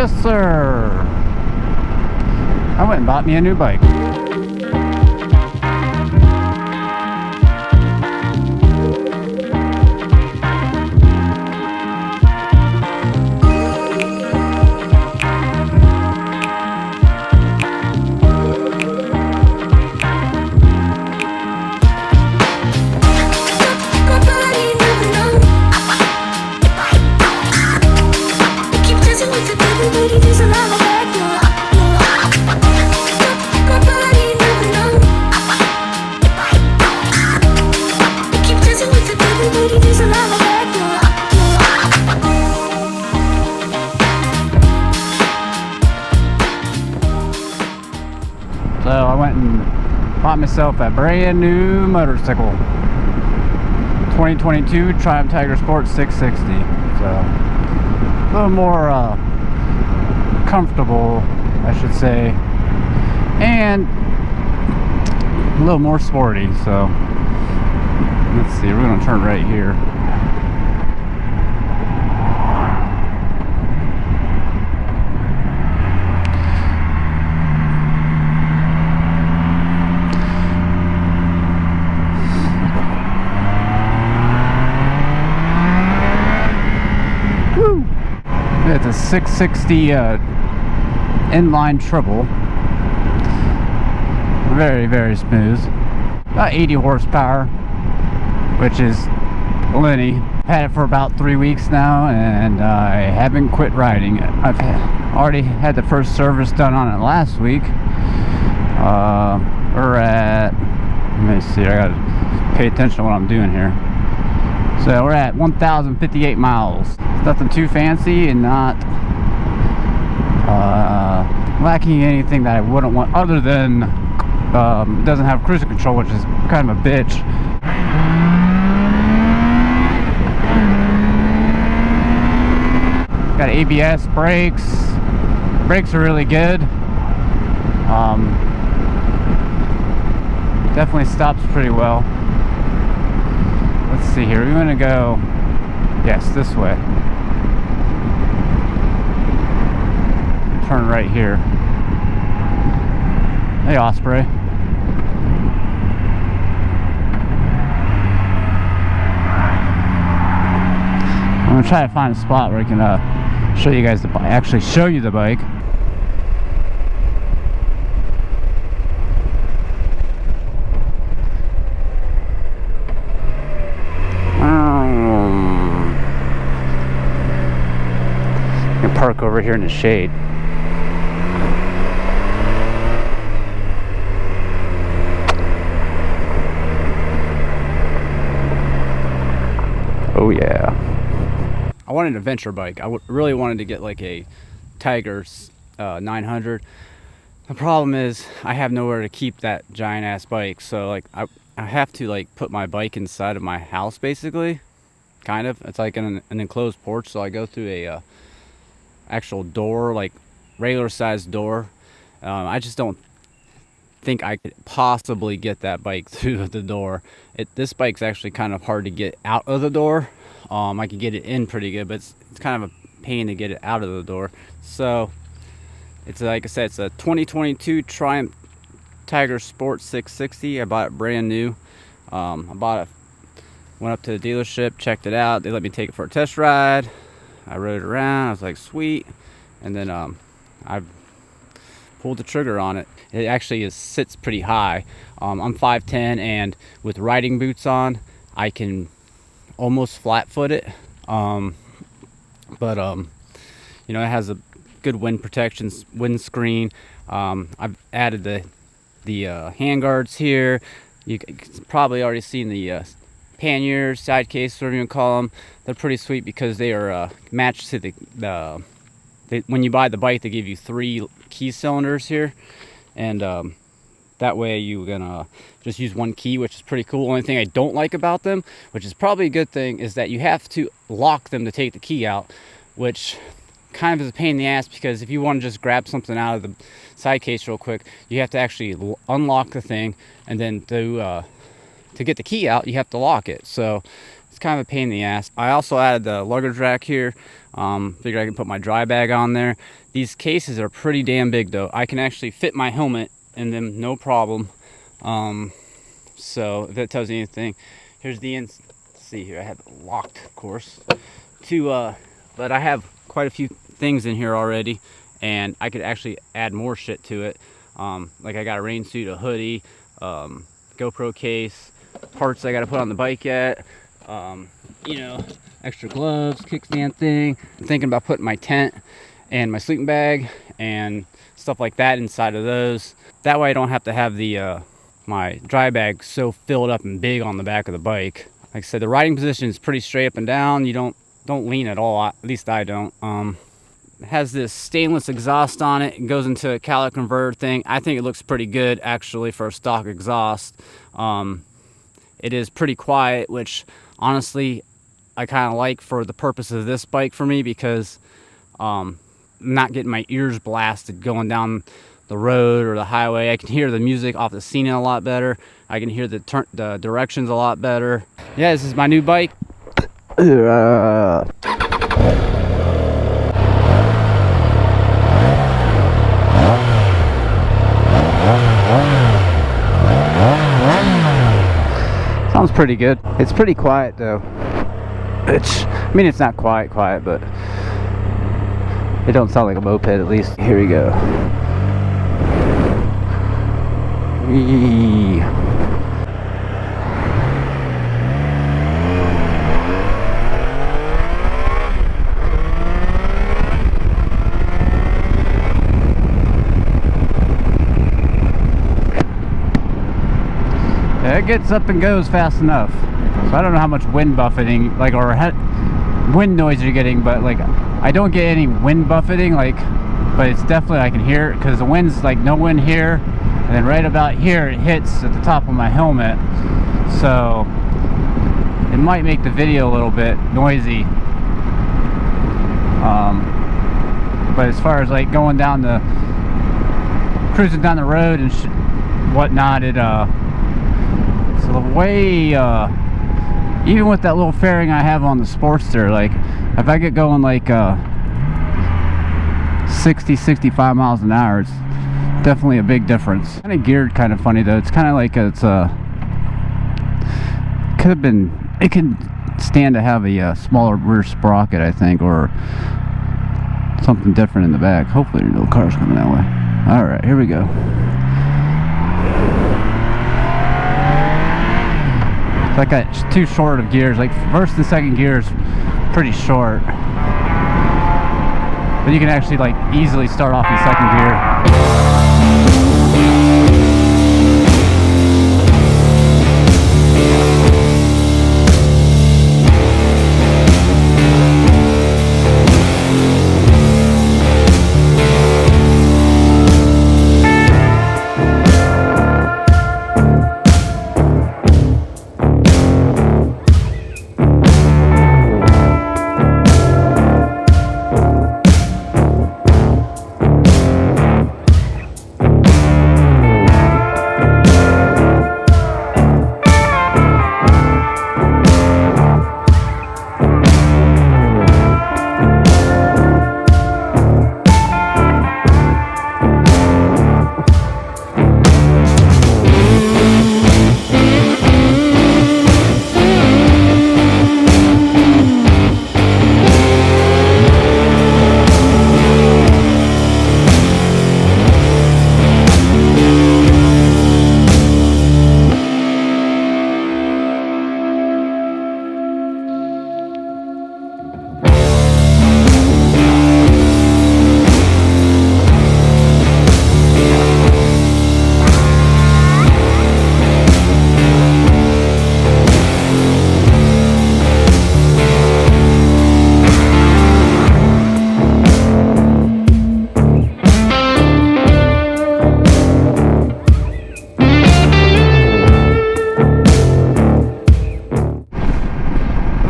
Yes, sir. I went and bought me a new bike. So I went and bought myself a brand new motorcycle, 2022 Triumph Tiger Sport 660. So a little more comfortable, I should say, and a little more sporty. So let's see, we're gonna turn right here. It's a 660 inline triple. Very, very smooth. About 80 horsepower, which is plenty. Had it for about 3 weeks now, and I haven't quit riding it. I've already had the first service done on it last week. We're at, let me see, I gotta pay attention to what I'm doing here. So we're at 1,058 miles. It's nothing too fancy and not lacking anything that I wouldn't want, other than it doesn't have cruise control, which is kind of a bitch. Got ABS brakes. Brakes are really good. Definitely stops pretty well. Let's see here. We're gonna go, yes, this way. Turn right here. Hey, Osprey. I'm gonna try to find a spot where I can show you guys the bike. Actually, show you the bike. Park over here in the shade. Oh yeah. I wanted an adventure bike. I really wanted to get like a Tiger 900. The problem is I have nowhere to keep that giant ass bike, so like I have to like put my bike inside of my house basically. Kind of. It's like an enclosed porch, so I go through a actual door, like regular sized door. I just don't think I could possibly get that bike through the door. This bike's actually kind of hard to get out of the door. I can get it in pretty good, but it's kind of a pain to get it out of the door. So it's, like I said, it's a 2022 Triumph Tiger Sport 660. I bought it brand new. I bought it, went up to the dealership, checked it out. They let me take it for a test ride. I rode it around. I was like, sweet. And then I pulled the trigger on it. It actually sits pretty high. I'm 5'10", and with riding boots on, I can almost flat foot it. But you know, it has a good wind protection, windscreen. I've added the handguards here. You probably already seen the panniers, side case, whatever you call them. They're pretty sweet because they are matched to the when you buy the bike, they give you 3 key cylinders here, and that way you can just use 1 key, which is pretty cool. Only thing I don't like about them, which is probably a good thing, is that you have to lock them to take the key out, which kind of is a pain in the ass, because if you want to just grab something out of the side case real quick, you have to actually unlock the thing, and then to get the key out, you have to lock it. So it's kind of a pain in the ass. I also added the luggage rack here. Figured I can put my dry bag on there. These cases are pretty damn big though. I can actually fit my helmet in them, no problem. So if that tells you anything, here's the let's see here. I have it locked, of course. But I have quite a few things in here already, and I could actually add more shit to it. Like I got a rain suit, a hoodie, GoPro case, parts I got to put on the bike yet. You know, extra gloves, kickstand thing. I'm thinking about putting my tent and my sleeping bag and stuff like that inside of those. That way I don't have to have the my dry bag so filled up and big on the back of the bike. Like I said, the riding position is pretty straight up and down. You don't lean at all. At least I don't. It has this stainless exhaust on it. It goes into a catalytic converter thing. I think it looks pretty good actually for a stock exhaust. It is pretty quiet, which honestly I kind of like for the purpose of this bike for me, because I'm not getting my ears blasted going down the road or the highway. I can hear the music off the scene a lot better. I can hear the directions a lot better. Yeah, this is my new bike. Sounds pretty good. It's pretty quiet though. I mean, it's not quiet, but it don't sound like a moped at least. Here we go. Whee. It gets up and goes fast enough. So I don't know how much wind buffeting, like, or wind noise you're getting, but like I don't get any wind buffeting, like, but it's definitely, I can hear it because the wind's like no wind here, and then right about here it hits at the top of my helmet, so it might make the video a little bit noisy. But as far as like going down cruising down the road and whatnot, it's the way, even with that little fairing I have on the Sportster, like if I get going like 60-65 miles an hour, it's definitely a big difference. Kind of geared kind of funny though. It's kind of like it can stand to have a smaller rear sprocket, I think, or something different in the back. Hopefully no cars coming that way. All right, here we go. It's like it's too short of gears. Like first and second gear is pretty short, but you can actually like easily start off in second gear.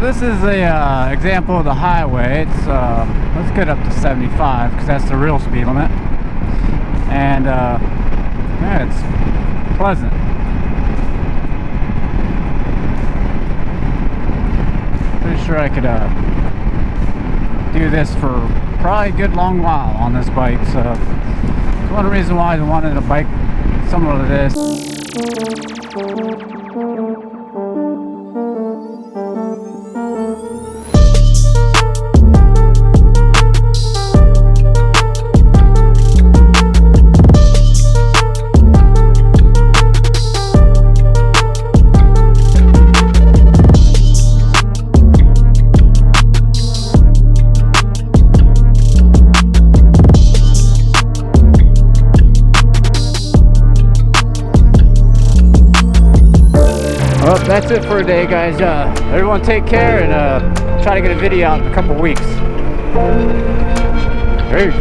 This is a example of the highway. It's let's get up to 75 because that's the real speed limit, and yeah, it's pleasant. sure I could do this for probably a good long while on this bike. So it's one reason why I wanted a bike similar to this. Well, that's it for today, guys. Everyone take care, and try to get a video out in a couple weeks. Peace.